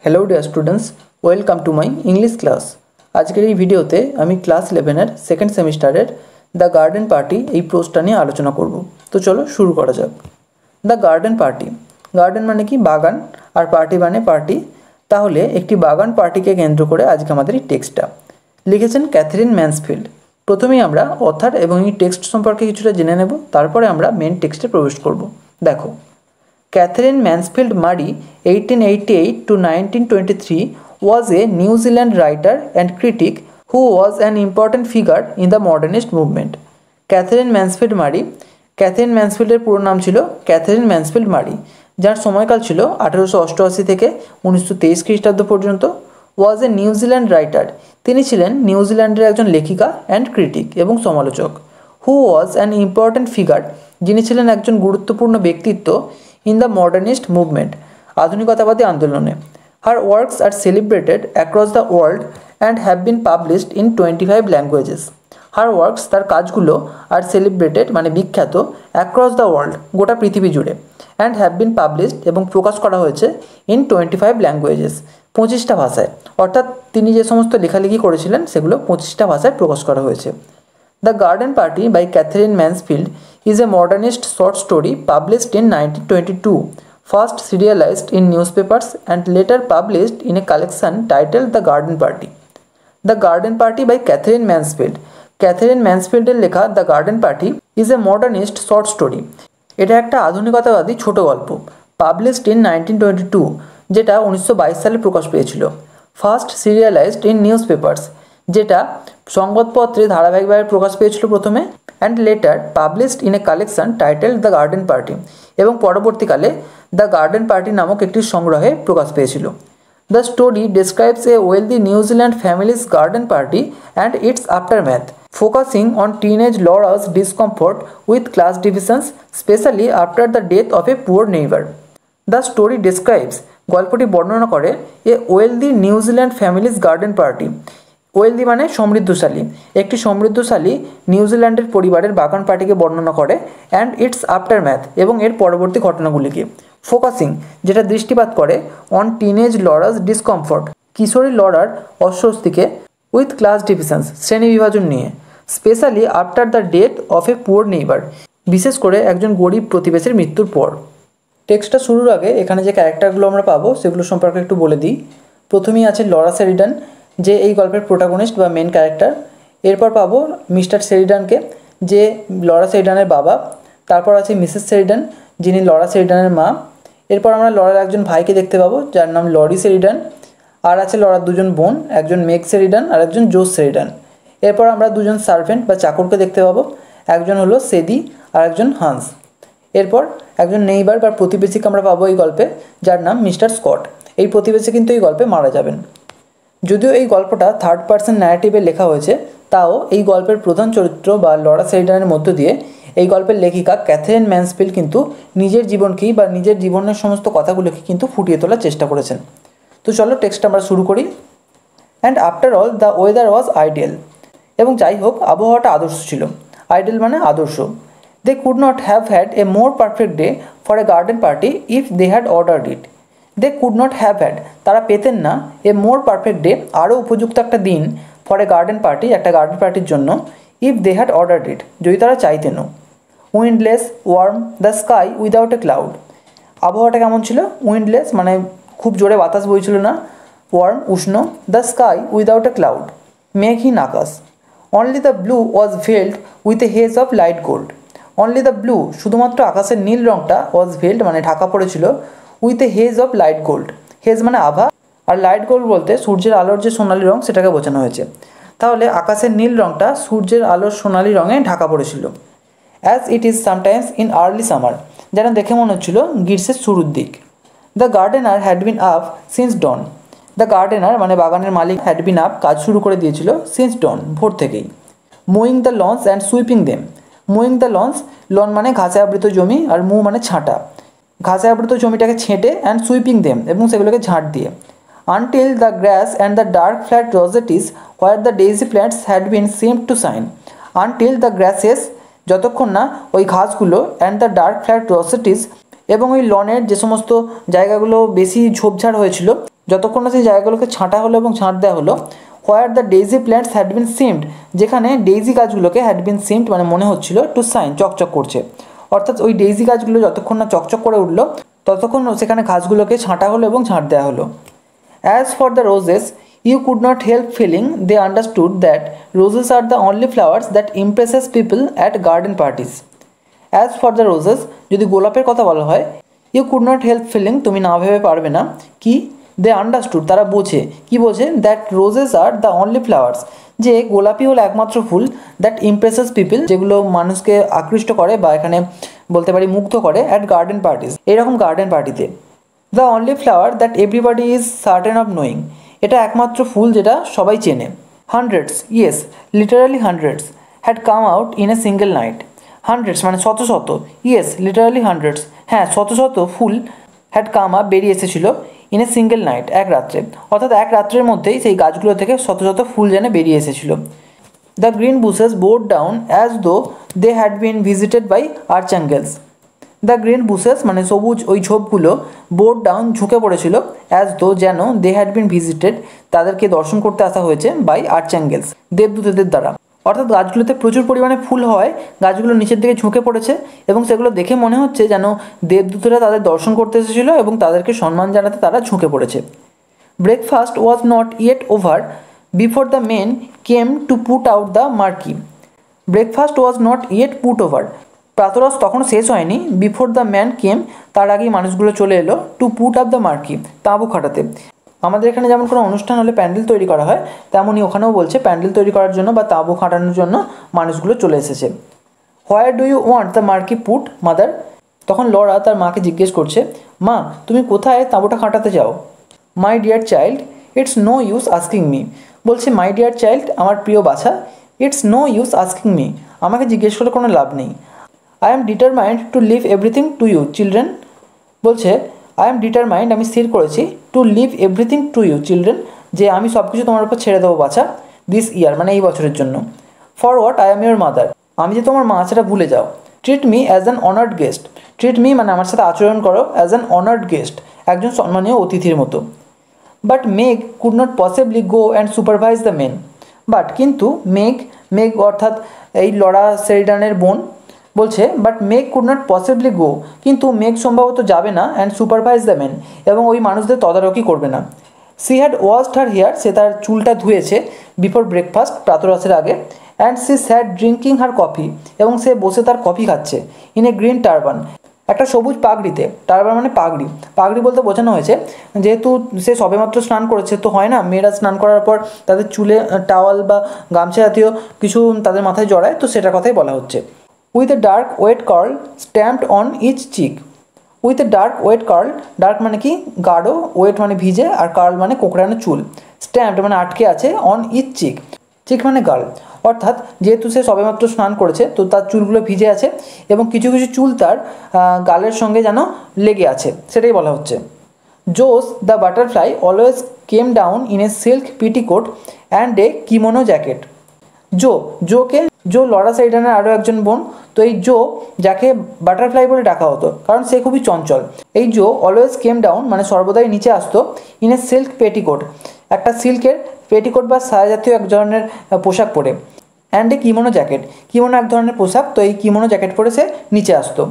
Hello dear students, welcome to my English class. आजकेर এই ভিডিওতে আমি ক্লাস 11 এর সেকেন্ড সেমিস্টারের দ্য গার্ডেন পার্টি এই প্রশ্নটা নিয়ে আলোচনা করব। তো চলো শুরু করা যাক। দ্য গার্ডেন পার্টি, গার্ডেন মানে কি বাগান, আর পার্টি মানে পার্টি। তাহলে একটি বাগান পার্টিকে কেন্দ্র করে আজকে আমাদের এই টেক্সটটা লিখেছেন ক্যাথরিন ম্যানসফিল্ড। প্রথমেই আমরা অথার এবং এই টেক্সট সম্পর্কে কিছুটা জেনে নেব, তারপরে আমরা মেন টেক্সটে প্রবেশ করব। দেখো, Catherine Mansfield Murray (1888 to 1923) was a New Zealand writer and critic who was an important figure in the modernist movement. Catherine Mansfield Murray, Catherine ম্যানসফিল্ডের পুরো নাম ছিল ক্যাথরিন ম্যানসফিল্ড মারি, যার সময়কাল ছিল 1888 থেকে 1923 খ্রিস্টাব্দ পর্যন্ত। ওয়াজ এ নিউজিল্যান্ড রাইটার, তিনি ছিলেন নিউজিল্যান্ডের একজন লেখিকা অ্যান্ড ক্রিটিক এবং সমালোচক। হু ওয়াজ অ্যান ইম্পর্ট্যান্ট ফিগার, যিনি ছিলেন একজন গুরুত্বপূর্ণ ব্যক্তিত্ব in the modernist movement, আধুনিকতাবাদী আন্দোলনে। Her works are celebrated across the world and have been published in 25 languages. Her works, তার কাজগুলো, are celebrated মানে বিখ্যাত, across the world, গোটা পৃথিবী জুড়ে, and have been published এবং প্রকাশ করা হয়েছে in 25 languages, 25টা ভাষায়। অর্থাৎ তিনি যে সমস্ত লেখালেখি করেছিলেন সেগুলো 25টা ভাষায় প্রকাশ করা হয়েছে। The Garden Party by Catherine Mansfield is a modernist short story published in 1922, first serialized in newspapers and later published in a collection titled The Garden Party. The Garden Party by Catherine Mansfield. Catherine Mansfield এর লেখা The Garden Party is a modernist short story. এটা একটা আধুনিকতাবাদী ছোট গল্প, published in 1922, যেটা 1922 সালে প্রকাশ পেয়েছিল। First serialized in newspapers, যেটা সংবাদপত্রে ধারাবাহিকভাবে প্রকাশ পেয়েছিল প্রথমে, and letter published in a collection titled the garden party, এবং পরবর্তীকালে দ্য গার্ডেন পার্টি নামক একটি সংগ্রহে প্রকাশ পেয়েছিল। The story describes a wealthy New Zealand family's garden party and its aftermath, focusing on teenage Laura's discomfort with class divisions, specially after the death of a poor neighbour. The story describes, গল্পটি বর্ণনা করে, a wealthy New Zealand family's garden party, wealthy মানে সমৃদ্ধশালী, একটি সমৃদ্ধশালী নিউজিল্যান্ডের পরিবারের বাগান পার্টিকে বর্ণনা করে, অ্যান্ড ইটস আফটারম্যাথ, এবং এর পরবর্তী ঘটনাগুলিকে। ফোকাসিং, যেটা দৃষ্টিপাত করে, অন টিনেজ লরা's ডিসকমফর্ট, কিশোরী লরার অস্বস্তিকে, উইথ ক্লাস ডিভিশনস, শ্রেণী বিভাজন নিয়ে, specially after the death of a poor neighbour, বিশেষ করে একজন গরিব প্রতিবেশীর মৃত্যুর পর। টেক্সটটা শুরুর আগে এখানে যে ক্যারেক্টারগুলো আমরা পাবো সেগুলো সম্পর্কে একটু বলে দিই। প্রথমেই আছে লরা শেরিডান, যে এই গল্পের প্রোটাগনিস্ট বা মেন ক্যারেক্টার। এরপর পাবো মিস্টার শেরিডানকে, যে লরা শেরিডানের বাবা। তারপর আছে মিসেস শেরিডান, যিনি লরা শেরিডানের মা। এরপর আমরা লরার একজন ভাইকে দেখতে পাবো, যার নাম লরি শেরিডান। আর আছে লরার দুজন বোন, একজন মেগ শেরিডান আর একজন জোস শেরিডান। এরপর আমরা দুজন সার্ভেন্ট বা চাকরকে দেখতে পাবো, একজন হলো সেদি আর একজন হান্স। এরপর একজন নেইবার বা প্রতিবেশীকে আমরা পাবো এই গল্পে, যার নাম মিস্টার স্কট। এই প্রতিবেশী কিন্তু এই গল্পে মারা যাবেন। যদিও এই গল্পটা থার্ড পার্সন ন্যারেটিভে লেখা হয়েছে, তাও এই গল্পের প্রধান চরিত্র বা লরা শেরিডানের মধ্য দিয়ে এই গল্পের লেখিকা ক্যাথরিন ম্যানসফিল্ড কিন্তু নিজের জীবনকেই বা নিজের জীবনের সমস্ত কথাগুলোকে কিন্তু ফুটিয়ে তোলার চেষ্টা করেছেন। তো চলো টেক্সট আমরা শুরু করি। And after all the weather was ideal, এবং যাই হোক আবহাওয়াটা আদর্শ ছিল। আইডিয়াল মানে আদর্শ। They could not have had a more perfect day for a garden party if they had ordered it. They could not have had, তারা পেতেন না, এ মোর পারফেক্ট ডে, আরও উপযুক্ত একটা দিন, ফর এ গার্ডেন পার্টি, একটা গার্ডেন পার্টির জন্য, if they had ordered it, যদি তারা চাইতেনও। Windless, warm, the sky without a cloud, আবহাওয়াটা কেমন ছিল? উইন্ডলেস মানে খুব জোরে বাতাস বইছিল না, ওয়ার্ম উষ্ণ, the sky without a cloud মেঘহীন আকাশ। Only the blue was veiled with a haze of light gold. Only the blue, শুধুমাত্র আকাশের নীল রঙটা, ওয়াজ ভেল্ড মানে ঢাকা পড়েছিল, with a haze of light gold, haze মানে আভা, আর লাইট গোল্ড বলতে সূর্যের আলোর যে সোনালি রঙ সেটাকে বোঝানো হয়েছে। তাহলে আকাশের নীল রঙটা সূর্যের আলোর সোনালি রঙে ঢাকা পড়েছিল। As it is sometimes in early summer, যেন দেখে মনে হচ্ছিল গ্রীষ্মের শুরুর দিক। The gardener had been up since dawn. The gardener মানে বাগানের মালিক, হ্যাড বিন আপ কাজ শুরু করে দিয়েছিল, সিন্স ডন ভোর থেকেই। Mowing the lawns and sweeping them. Mowing the lawns, lawn মানে ঘাসে আবৃত জমি, আর মু মানে ছাঁটা, ঘাসে আবৃত জমিটাকে ছেঁটে, অ্যান্ড সুইপিং দেম, এবং সেগুলোকে ঝাঁট দিয়ে। Until the grass and the dark flat rosettes where the daisy plants had been seemed to shine. Until the grasses, যতক্ষণ না ওই ঘাসগুলো, and the dark flat rosettes, এবং ওই লনের যে সমস্ত জায়গাগুলো বেশি ঝোপঝাড় হয়েছিল, যতক্ষণ না সেই জায়গাগুলোকে ছাঁটা হলো এবং ছাঁট দেওয়া হলো। হোয়ার the daisy plants had been seemed, যেখানে ডেইজি গাছগুলোকে হ্যাড বিন সিমড মানে মনে হচ্ছিল টু সাইন চকচক করছে, অর্থাৎ ওই ডেইজি গাছগুলো যতক্ষণ না চকচক করে উঠলো ততক্ষণ সেখানে ঘাসগুলোকে ছাঁটা হলো এবং ছাঁট দেওয়া হলো। As for the roses you could not help feeling they understood that roses are the only flowers that impresses people at garden parties. As for the roses, যদি গোলাপের কথা বলা হয়, you could not help feeling তুমি না ভেবে পারবে না কি, দে আন্ডারস্টুড তারা বোঝে, কি বোঝে, that roses are the only flowers যে গোলাপি হলো একমাত্র ফুল, দ্যাট ইমপ্রেসেস পিপল যেগুলো মানুষকে আকৃষ্ট করে বা এখানে বলতে পারি মুগ্ধ করে, অ্যাট গার্ডেন পার্টিস এরকম গার্ডেন পার্টিতে। The only flower that everybody is certain of knowing, এটা একমাত্র ফুল যেটা সবাই চেনে। Hundreds, yes literally hundreds, had come out in a single night. Hundreds মানে শত শত, ইয়েস লিটারালি হান্ড্রেডস হ্যাঁ শত শত ফুল, হ্যাড কাম আপ বেরিয়ে এসেছিল, ইন এ সিঙ্গেল নাইট এক রাত্রে, অর্থাৎ এক রাত্রের মধ্যেই সেই গাছগুলো থেকে শত শত ফুল যেন বেরিয়ে এসেছিল। The green bushes bowed down as though they had been visited by archangels. The green bushes মানে সবুজ ওই ঝোপগুলো, বোর্ড ডাউন ঝুঁকে পড়েছিল, অ্যাজ দো যেন, দে হ্যাড বিন ভিজিটেড তাদেরকে দর্শন করতে আসা হয়েছে, বাই আর্চাঙ্গেলস দেবদূতদের দ্বারা, অর্থাৎ গাছগুলোতে প্রচুর পরিমাণে ফুল হওয়ায় গাছগুলো নিচের দিকে ঝুঁকে পড়েছে এবং সেগুলো দেখে মনে হচ্ছে যেন দেবদূতরা তাদের দর্শন করতে এসেছিল এবং তাদেরকে সম্মান জানাতে তারা ঝুঁকে পড়েছে। Breakfast was not yet over before the men came to put out the marquee. Breakfast was not yet put over, প্রাতরাশ তখন শেষ হয়নি, বিফোর দ্য ম্যান কেম তার আগেই মানুষগুলো চলে এলো, to put up the marquee তাঁবু খাটাতে। আমাদের এখানে যেমন কোনো অনুষ্ঠান হলে প্যান্ডেল তৈরি করা হয়, তেমনই ওখানেও বলছে প্যান্ডেল তৈরি করার জন্য বা তাঁবু খাটানোর জন্য মানুষগুলো চলে এসেছে। Where do you want the marquee put mother, তখন লরা তার মাকে জিজ্ঞেস করছে, মা তুমি কোথায় তাঁবুটা খাটাতে চাও। My dear child it's no use asking me, বলছে মাই ডিয়ার চাইল্ড আমার প্রিয় বাছা, it's no use asking me আমাকে জিজ্ঞেস করে কোনো লাভ নেই। I am determined to leave everything to you children, বলছে আই এম ডিটারমাইন্ড আমি স্থির করেছি, to leave everything to you children যে আমি সব কিছু তোমার উপর ছেড়ে দেবো বাছা, দিস ইয়ার মানে এই বছরের জন্য। For what I am your mother, আমি যে তোমার মা সেটা ভুলে যাও। Treat me as an honoured guest, treat me মানে আমার সাথে আচরণ করো, অ্যাজ অ্যান অনার্ড গেস্ট একজন সম্মানীয় অতিথির মতো। But Meg could not possibly go and supervise the men, but কিন্তু মেঘ, মেঘ অর্থাৎ এই লরা সেরিডানের বোন, বলছে but Meg could not possibly গো কিন্তু মেঘ সম্ভবত যাবে না, অ্যান্ড সুপারভাইজ দ্য মেন এবং ওই মানুষদের তদারকি করবে না। She had washed her hair সে তার চুলটা ধুয়েছে, বিফোর ব্রেকফাস্ট প্রাতরাশের আগে, and she sat drinking her coffee এবং সে বসে তার কফি খাচ্ছে, ইন এ গ্রিন টারবান একটা সবুজ পাগড়িতে, টারবান মানে পাগড়ি, পাগড়ি বলতে বোঝানো হয়েছে যেহেতু সে সবেমাত্র স্নান করেছে, তো হয় না মেয়েরা স্নান করার পর তাদের চুলে টাওয়াল বা গামছা জাতীয় কিছু তাদের মাথায় জড়ায়, তো সেটার কথাই বলা হচ্ছে। With a dark wet curl stamped on each cheek, with a dark wet curl, dark মানে কি গাঢ়, ওয়েট মানে ভিজে, আর কার্ল মানে কোঁকড়ানো চুল, স্ট্যাম্পড মানে আটকে আছে, অন ইচ চিক, চিক মানে গাল, অর্থাৎ যেহেতু সে সবেমাত্র স্নান করেছে তো তার চুলগুলো ভিজে আছে এবং কিছু কিছু চুল তার গালের সঙ্গে যেন লেগে আছে, সেটাই বলা হচ্ছে। Jose the butterfly always came down in a silk petticoat and a kimono jacket. জোকে, জো লরা সেরিডানের আরও একজন বোন, তো এই জো যাকে বাটারফ্লাই বলে ডাকা হতো কারণ সে খুবই চঞ্চল, এই জো অলওয়েজ কেম ডাউন মানে সর্বদাই নিচে আসতো, ইন এ সিল্ক পেটিকোট একটা সিল্কের পেটিকোট বা সায়া জাতীয় এক ধরনের পোশাক পরে, and a kimono jacket, kimono এক ধরনের পোশাক, তো এই কিমোনো জ্যাকেট পরে সে নিচে আসতো।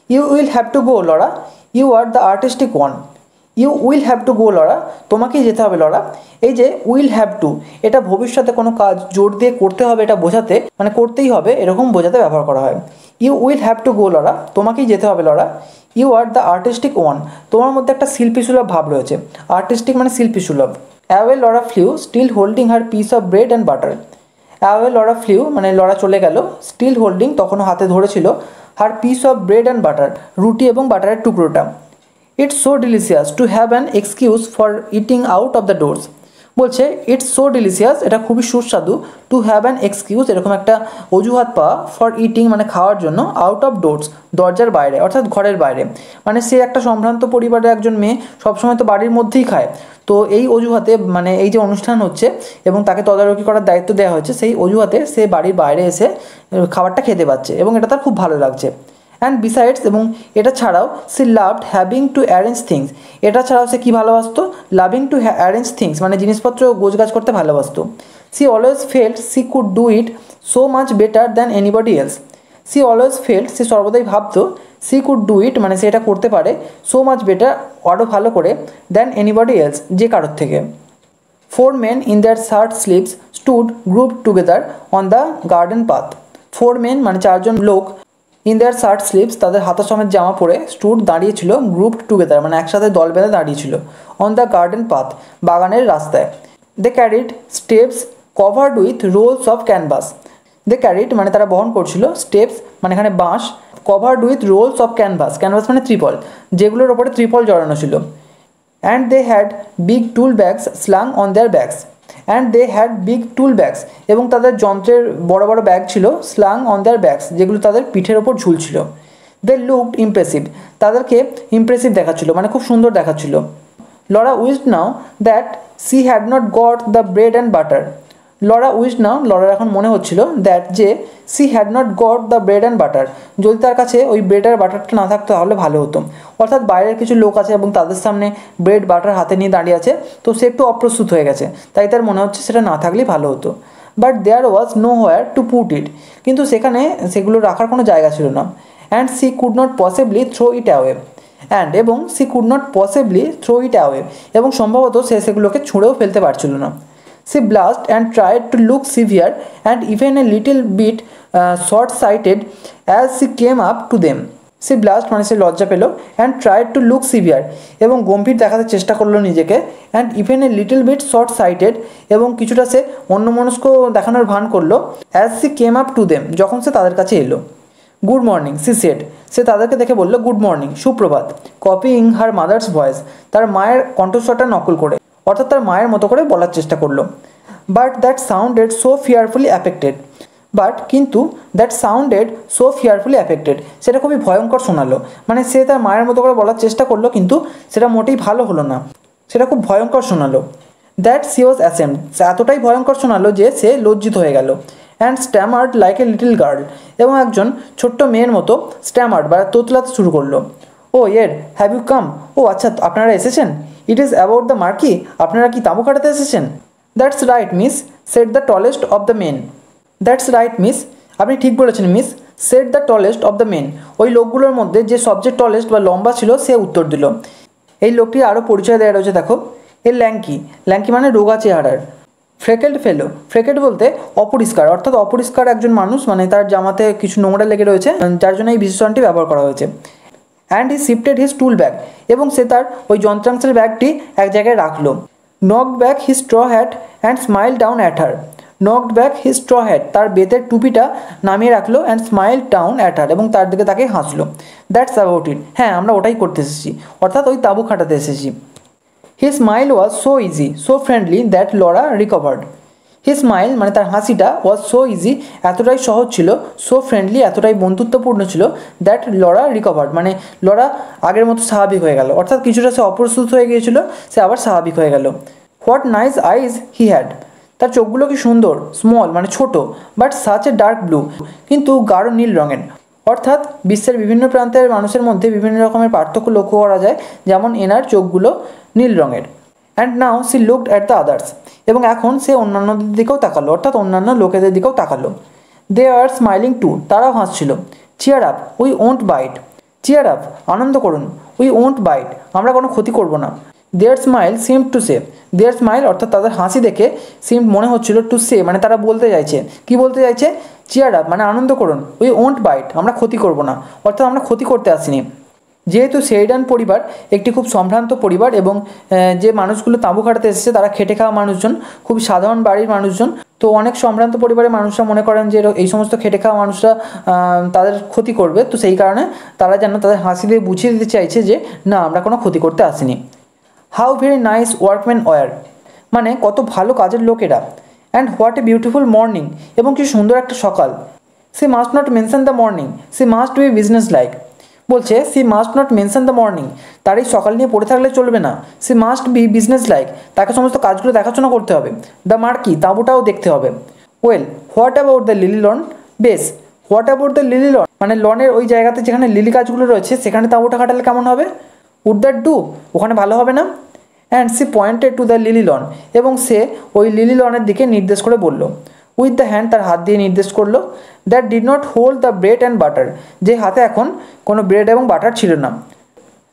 You will have to go Laura, you are the artistic one, you will have to go Laura তোমাকেই যেতে হবে লরা, এই যে উইল হ্যাভ টু এটা ভবিষ্যতে কোনো কাজ জোর দিয়ে করতে হবে এটা বোঝাতে, মানে করতেই হবে এরকম বোঝাতে ব্যবহার করা হয়। You will have to go Laura তোমাকেই যেতে হবে Laura, you are the artistic one তোমার মধ্যে একটা শিল্পী সুলভ ভাব রয়েছে, আর্টিস্টিক মানে শিল্পী সুলভ। Away Laura flew still holding her piece of bread and butter, away Laura flew মানে লরা চলে গেল, স্টিল হোল্ডিং তখনও হাতে ধরেছিল, her piece of bread and butter রুটি এবং বাটারের টুকরোটা। It's so delicious to have an excuse for eating out of the doors, বলছে ইটস সো ডিলিশিয়াস এটা খুবই সুস্বাদু, টু হ্যাভ অ্যান এক্সকিউজ এরকম একটা অজুহাত পাওয়া, ফর ইটিং মানে খাওয়ার জন্য, আউট অফ ডোরস দরজার বাইরে অর্থাৎ ঘরের বাইরে, মানে সে একটা সম্ভ্রান্ত পরিবারের একজন মেয়ে সবসময় তো বাড়ির মধ্যেই খায়, তো এই অজুহাতে মানে এই যে অনুষ্ঠান হচ্ছে এবং তাকে তদারকি করার দায়িত্ব দেওয়া হয়েছে সেই অজুহাতে সে বাড়ির বাইরে এসে খাবারটা খেতে পাচ্ছে এবং এটা তার খুব ভালো লাগছে। অ্যান্ড বিসাইডস, এবং এটা ছাড়াও she loved having to arrange things, এটা ছাড়াও সে কী ভালোবাসতো, লাভিং টু অ্যারেঞ্জ থিংস মানে জিনিসপত্র গোছগাছ করতে ভালোবাসতো। She always felt she could do it so much better than anybody else, she always felt, সে সর্বদাই ভাবতো, সি কুড ডু ইট মানে সে এটা করতে পারে, সো মাচ বেটার আরও ভালো করে, দ্যান এনিবডি এলস যে কারোর থেকে। 4 men in their shirt sleeves stood grouped together on the garden path. 4 men মানে 4জন লোক, in their shirt sleeves তাদের হাতা সমেত জামা পরে, stood দাঁড়িয়েছিল, grouped together মানে একসাথে দল বেঁধে দাঁড়িয়েছিল, on the garden path বাগানের রাস্তায়। they carried steps covered with rolls of canvas. they carried মানে তারা বহন করছিল, steps মানে এখানে বাঁশ, covered with rolls of canvas, canvas মানে ত্রিপল, যেগুলোর ওপরে ত্রিপল জড়ানো ছিল। and they had big tool bags slung on their backs, and they had big tool bags এবং তাদের যন্ত্রের বড় বড় ব্যাগ ছিল, slung on their backs যেগুলো তাদের পিঠের ওপর ঝুলছিল। they looked impressive, তাদেরকে ইমপ্রেসিভ দেখাচ্ছিল মানে খুব সুন্দর দেখাচ্ছিল। Laura wished now that she had not got the bread and butter. Laura wished now, Lawler এখন মনে হচ্ছিল দ্যাট যে she had not got the bread and butter, যদি তার কাছে ওই ব্রেড আর বাটারটা না থাকতো তাহলে ভালো হতো। অর্থাৎ বাইরের কিছু লোক আছে এবং তাদের সামনে ব্রেড বাটার হাতে নিয়ে দাঁড়িয়ে আছে, তো সে একটু অপ্রস্তুত হয়ে গেছে, তাই তার মনে হচ্ছে সেটা না থাকলেই ভালো হতো। But there was nowhere to put it, কিন্তু সেখানে সেগুলো রাখার কোনো জায়গা ছিল না। And she could not possibly throw it away, and এবং she could not possibly throw it away, এবং সম্ভবত সে সেগুলোকে ছুঁড়েও ফেলতে পারছিল না। She blushed and tried to look severe and even a little bit short-sighted as she came up to them. She blushed মানে সে লজ্জা পেল, and tried to look severe এবং গম্ভীর দেখাতে চেষ্টা করলো নিজেকে, and even a little bit short-sighted এবং কিছুটা সে অন্যমনস্ক দেখানোর ভান করলো, as she came up to them যখন সে তাদের কাছে এলো। গুড মর্নিং she said, সে তাদেরকে দেখে বলল গুড মর্নিং, সুপ্রভাত, কপিং হার মাদার্স ভয়েস, তার মায়ের কণ্ঠস্বরটা নকল করে, অর্থাৎ তার মায়ের মতো করে বলার চেষ্টা করলো। But that sounded so fearfully affected, but কিন্তু that sounded so fearfully affected, সেটা খুবই ভয়ঙ্কর শোনালো, মানে সে তার মায়ের মতো করে বলার চেষ্টা করলো কিন্তু সেটা মোটেই ভালো হলো না, সেটা খুব ভয়ঙ্কর শোনালো। দ্যাট সি ওয়াজ অ্যাসেমড, এতটাই ভয়ঙ্কর শোনালো যে সে লজ্জিত হয়ে গেল। And stammered like a little girl, এবং একজন ছোট্ট মেয়ের মতো স্ট্যামার্ড বা তোতলাতে শুরু করলো। ও এর হ্যাভ ইউ কাম, ও আচ্ছা আপনারা এসেছেন। It is about the marquee, আপনারা কি তাঁবু কাটাতে এসেছেন। That's right miss, said the tallest of the men. That's right miss, আপনি ঠিক বলেছেন miss, said the tallest of the men, ওই লোকগুলোর মধ্যে যে সবচেয়ে টলেস্ট বা লম্বা ছিল সে উত্তর দিল। এই লোকটির আরও পরিচয় দেওয়া রয়েছে দেখো, এ ল্যাঙ্কি, ল্যাঙ্কি মানে রোগা চেহারার। ফ্রেকেলড ফেলো, ফ্রেকেলড বলতে অপরিষ্কার, অর্থাৎ অপরিষ্কার একজন মানুষ, মানে তার জামাতে কিছু নোংরা লেগে রয়েছে, যার জন্য এই বিশেষণটি ব্যবহার করা হয়েছে। And he shifted his tool bag, এবং সে তার ওই যন্ত্রাংশের ব্যাগটি এক জায়গায় রাখলো। Knocked back his straw hat and smile down at her, knocked back his straw hat, তার বেতের টুপিটা নামিয়ে রাখলো, and smile down at her, এবং তার দিকে তাকে হাসলো। দ্যাটস অ্যাবাউট ইট, হ্যাঁ আমরা ওটাই করতে এসেছি, অর্থাৎ ওই তাঁবু খাটাতে এসেছি। হি smile was so easy so friendly that Laura recovered, he smile মানে তার হাসিটা ওয়াজ সো ইজি এতটাই সহজ ছিল, সো ফ্রেন্ডলি এতটাই বন্ধুত্বপূর্ণ ছিল, দ্যাট লরা রিকভার্ড মানে লরা আগের মতো স্বাভাবিক হয়ে গেল, অর্থাৎ কিছুটা সে অপ্রস্তুত হয়ে গিয়েছিল, সে আবার স্বাভাবিক হয়ে গেল। What nice eyes he had, তার চোখগুলো কি সুন্দর, স্মল মানে ছোট, but such a dark blue, কিন্তু গাঢ় নীল রঙের, অর্থাৎ বিশ্বের বিভিন্ন প্রান্তের মানুষের মধ্যে বিভিন্ন রকমের পার্থক্য লক্ষ্য করা যায়, যেমন এনার চোখগুলো নীল রঙের। And now she looked at the others, এবং এখন সে অন্যান্যদের দিকেও তাকালো, অর্থাৎ অন্যান্য লোকেদের দিকেও তাকালো। দে আর স্মাইলিং টু, তারাও হাসছিল। Cheer up we won't bite, cheer up আনন্দ করুন, উই ওন্ট বাইট আমরা কোনো ক্ষতি করব না। Their smile seem to say, their smile অর্থাৎ তাদের হাসি দেখে সিম মনে হচ্ছিল টু সে মানে তারা বলতে চাইছে, কি বলতে চাইছে, চিয়ার আপ মানে আনন্দ করুন, উই ওন্ট বাইট আমরা ক্ষতি করব না, অর্থাৎ আমরা ক্ষতি করতে আসিনি। যেহেতু শেরিডান পরিবার একটি খুব সম্ভ্রান্ত পরিবার, এবং যে মানুষগুলো তাঁবু খাটাতে এসেছে তারা খেটে খাওয়া মানুষজন, খুব সাধারণ বাড়ির মানুষজন, তো অনেক সম্ভ্রান্ত পরিবারের মানুষরা মনে করেন যে এই সমস্ত খেটে খাওয়া মানুষরা তাদের ক্ষতি করবে, তো সেই কারণে তারা যেন তাদের হাসি দিয়ে বুঝিয়ে দিতে চাইছে যে না আমরা কোনো ক্ষতি করতে আসিনি। How very nice workmen were, মানে কত ভালো কাজের লোক এরা। And what a beautiful morning, এবং কি সুন্দর একটা সকাল। She must not mention the morning, she must be businesslike, বলছে she must not mention the morning, তার এই সকাল নিয়ে পড়ে থাকলে চলবে না। She must be businesslike, তাকে সমস্ত কাজগুলো দেখাশোনা করতে হবে। দ্য মার্কি, তাঁবুটাও দেখতে হবে। Well what about the lily lawn, বেশ what about the lily lawn, মানে লনের ওই জায়গাতে যেখানে লিলি গাছগুলো রয়েছে সেখানে তাঁবুটা খাটালে কেমন হবে? উড দ্যাট ডু, ওখানে ভালো হবে না? And she pointed to the lily lawn, এবং সে ওই লিলি লনের দিকে নির্দেশ করে বলল। উইথ দ্য হ্যান্ড, তার হাত দিয়ে নির্দেশ করলো। That did not hold the bread and butter, যে হাতে এখন কোনো ব্রেড এবং বাটার ছিল না।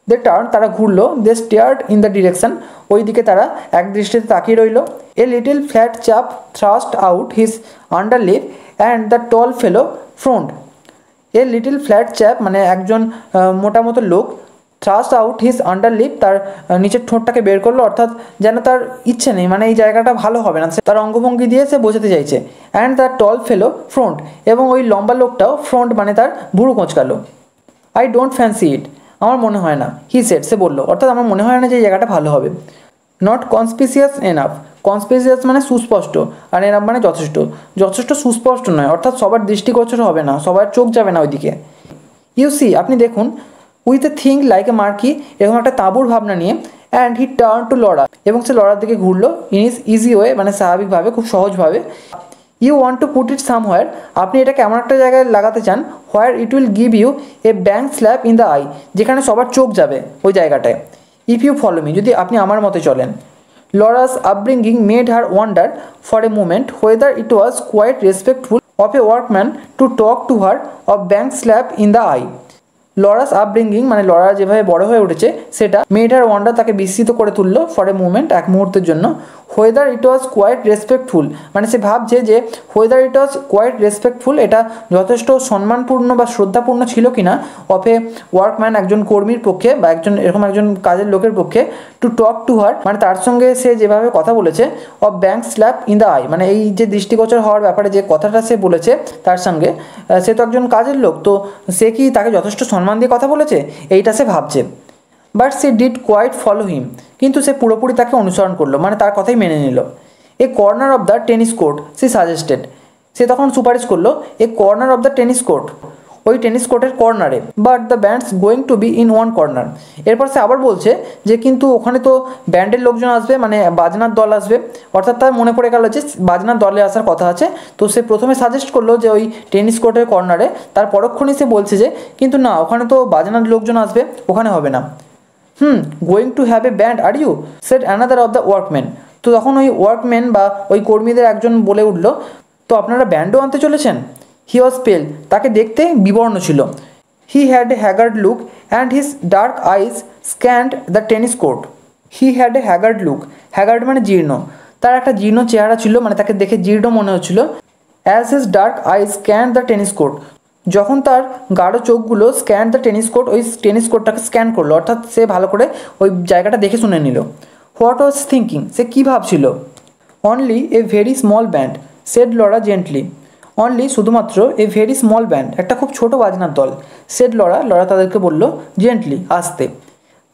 দে টার্ন, তারা ঘুরলো। They stared in the direction, ওই দিকে তারা এক দৃষ্টিতে তাকিয়ে রইল। A little flat chap thrust out his under lip and the tall fellow front. A little flat chap, মানে একজন মোটা মতো লোক, thrust out his under lip, তার নিচের ঠোঁটটাকে বের করলো, অর্থাৎ যেন তার ইচ্ছে নেই, মানে এই জায়গাটা ভালো হবে না, তার অঙ্গভঙ্গি দিয়ে সে বোঝাতে চাইছে। And the tall fellow front, এবং ওই লম্বা লোকটাও ফ্রন্ট মানে তার ভুরু কোঁচকালো। আই ডোন্ট ফ্যান্সি ইট, আমার মনে হয় না। হি সেড, সে বললো, অর্থাৎ আমার মনে হয় না যে এই জায়গাটা ভালো হবে। নট কনস্পিসিয়াস এনাফ, কনস্পিসিয়াস মানে সুস্পষ্ট, আর এনাফ মানে যথেষ্ট, যথেষ্ট সুস্পষ্ট নয়, অর্থাৎ সবার দৃষ্টিগোচর হবে না, সবার চোখ যাবে না ওইদিকে। ইউ সি, আপনি দেখুন, with a think like a marquee, এরকম একটা তাঁবুর ভাবনা নিয়ে। And he turn to Laura, এবং সে লরার দিকে ঘুরলো। ইন ইজ ইজি ওয়ে, মানে স্বাভাবিকভাবে, খুব সহজভাবে। You want to put it somewhere, আপনি এটাকে এমন একটা জায়গায় লাগাতে চান, where it will give you a bang slap in the eye, যেখানে সবার চোখ যাবে ওই জায়গাটায়। ইফ ইউ ফলো মি, যদি আপনি আমার মতে চলেন। Laura's upbringing made her wonder for a moment whether it was quite respectful of a workman to talk to her of bang slap in the eye. Laura's upbringing, মানে Laura যেভাবে বড় হয়ে উঠেছে সেটা, মেড হার ওয়ান্ডার, তাকে বিস্মিত করে তুললো, ফর এ মুভমেন্ট, এক মুহূর্তের জন্য। Whether it was quite respectful, মানে সে ভাবছে যে whether it was quite respectful, এটা যথেষ্ট সম্মানপূর্ণ বা শ্রদ্ধাপূর্ণ ছিল কিনা, অফ এ ওয়ার্কম্যান, একজন কর্মীর পক্ষে বা এরকম একজন কাজের লোকের পক্ষে, টু টক টু হার, মানে তার সঙ্গে সে যেভাবে কথা বলেছে, of bang slap in the I, মানে এই যে দৃষ্টিগোচর হওয়ার ব্যাপারে যে কথাটা সে বলেছে তার সঙ্গে, সে তো একজন কাজের লোক, তো সে কি তাকে যথেষ্ট সম্মান দিয়ে কথা বলেছে, এইটা সে ভাবছে। But she did quite follow him, কিন্তু সে পুরোপুরি তাকে অনুসরণ করলো, মানে তার কথাই মেনে নিল। A corner of the tennis court, she suggested, সে তখন সুপারিশ করলো, a corner of the tennis court, ওই টেনিস কোর্টের কর্নারে। But the band's going to be in one corner, এরপর সে আবার বলছে যে কিন্তু ওখানে তো ব্যান্ডের লোকজন আসবে, মানে বাজনার দল আসবে, অর্থাৎ তার মনে পড়ে গেল যে বাজনার দলে আসার কথা আছে। তো সে প্রথমে সাজেস্ট করলো যে ওই টেনিস কোর্টের কর্নারে, তার পরক্ষণেই সে বলছে যে কিন্তু না, ওখানে তো বাজনার লোকজন আসবে, ওখানে হবে না। Going to have a band are you, said another of the workman, তো তখন ওই ওয়ার্কম্যান বা ওই কর্মীদের একজন বলে উঠল, তো আপনারা ব্যান্ডও আনতে চলেছেন? হি ওয়াজ পেল, তাকে দেখতে বিবর্ণ ছিল। He had a haggard look and his dark eyes scanned the tennis court. He had a haggard look, haggard মানে জীর্ণ, তার একটা জীর্ণ চেহারা ছিল, মানে তাকে দেখে জীর্ণ মনে হচ্ছিল। As his dark eyes scanned the tennis court, যখন তার গাঢ় চোখগুলো স্ক্যান দ্য টেনিস কোর্ট, ওই টেনিস কোর্টটাকে স্ক্যান করলো, অর্থাৎ সে ভালো করে ওই জায়গাটা দেখে শুনে নিল। হোয়াট ওয়াজ থিঙ্কিং, সে কী ভাবছিল? Only a very small band, said Laura gently. Only, শুধুমাত্র, এ ভেরি স্মল ব্যান্ড, একটা খুব ছোট বাজনার দল। সেড লরা, লরা তাদেরকে বলল, জেন্টলি, আস্তে।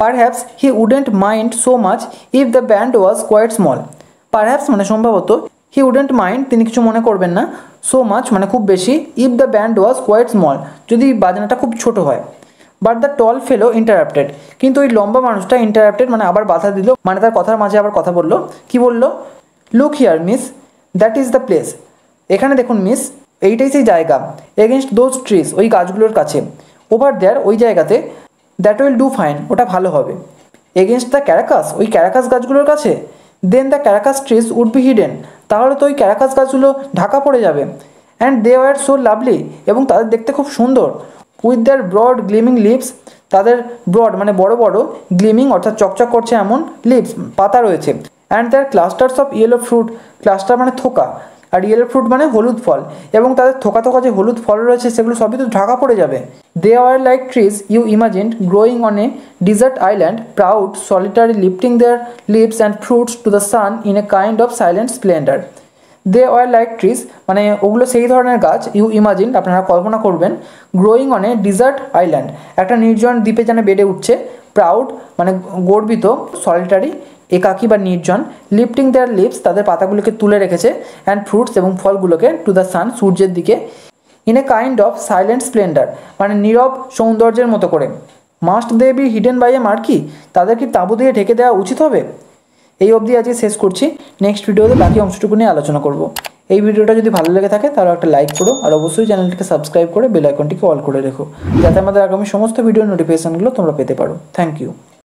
Perhaps he wouldn't mind so much if the band was quite small. Perhaps মানে সম্ভবত, হি উডেন্ট মাইন্ড, তিনি কিছু মনে করবেন না, সো মাচ মানে খুব বেশি, if the band was quite small, যদি বাজনাটা খুব ছোট হয়। But the tall fellow interrupted, কিন্তু ওই লম্বা মানুষটা ইন্টারাপ্টেড মানে আবার বাধা দিল, মানে তার কথার মাঝে আবার কথা বললো। কি বললো? Look here miss, that is the place, এখানে দেখুন মিস, এইটাই সেই জায়গা। এগেনস্ট দোজ ট্রিজ, ওই গাছগুলোর কাছে। ওভার দেয়ার, ওই জায়গাতে। দ্যাট উইল ডু ফাইন, ওটা ভালো হবে। এগেনস্ট দ্য ক্যারাকাস, ওই ক্যারাকাস গাছগুলোর কাছে। Then the karakas trees would be hidden, তাহলে তো ওই ক্যারাকাস গাছগুলো ঢাকা পড়ে যাবে। And they were so lovely, এবং তাদের দেখতে খুব সুন্দর। With their broad gleaming leaves, তাদের ব্রড মানে বড় বড়, গ্লিমিং অর্থাৎ চকচক করছে এমন, লিপস পাতা রয়েছে। And their clusters of yellow fruit, cluster মানে থোকা, আর ইয়েলো ফ্রুট মানে হলুদ ফল, এবং তাদের থোকা থোকা যে হলুদ ফল রয়েছে সেগুলো সবই তো ঢাকা পড়ে যাবে। They are like trees you imagined growing on a desert island, proud solitary lifting their leaves and fruits to the sun in a kind of silent splendour. They are like trees মানে ওগুলো সেই ধরনের গাছ, you imagine আপনারা কল্পনা করবেন, growing on a desert island, একটা নির্জন দ্বীপে যেন বেড়ে উঠছে, প্রাউড মানে গর্বিত, সলিটারি একাকী বা নির্জন, লিফটিং দেয়ার লিভস তাদের পাতাগুলোকে তুলে রেখেছে, অ্যান্ড ফ্রুটস এবং ফলগুলোকে, টু দ্য সান সূর্যের দিকে, in a kind of silent splendour মানে নীরব সৌন্দর্যের মতো করে। Must they be hidden by a marquee, তাদের কি তাঁবু দিয়ে ঢেকে দেওয়া উচিত হবে? এই অবধি আজকে শেষ করছি, নেক্সট ভিডিওতে বাকি অংশটুকু নিয়ে আলোচনা করব। এই ভিডিওটা যদি ভালো লেগে থাকে তাহলে একটা লাইক করো, আর অবশ্যই চ্যানেলটিকে সাবস্ক্রাইব করে বেল আইকনটিকে অল করে রেখো, যাতে আমাদের আগামী সমস্ত ভিডিওর নোটিফিকেশনগুলো তোমরা পেতে পারো। Thank you.